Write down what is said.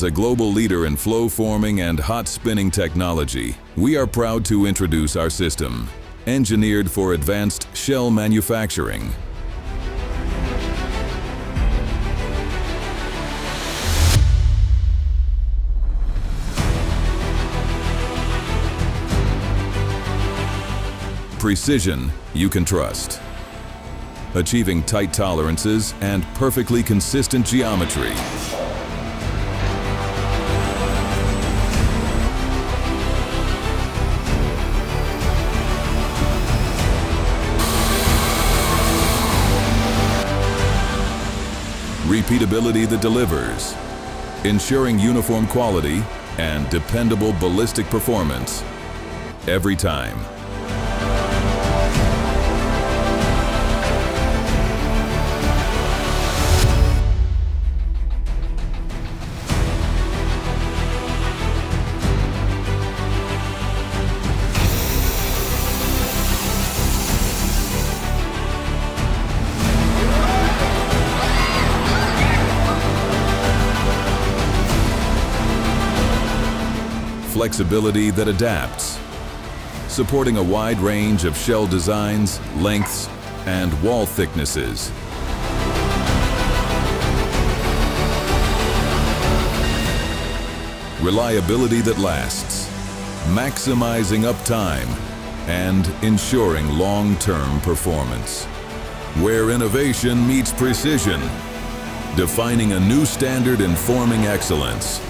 As a global leader in flow forming and hot spinning technology, we are proud to introduce our system, engineered for advanced shell manufacturing. Precision you can trust. Achieving tight tolerances and perfectly consistent geometry. Repeatability that delivers, ensuring uniform quality and dependable ballistic performance every time. Flexibility that adapts, supporting a wide range of shell designs, lengths, and wall thicknesses. Reliability that lasts, maximizing uptime, and ensuring long-term performance. Where innovation meets precision, defining a new standard in forming excellence.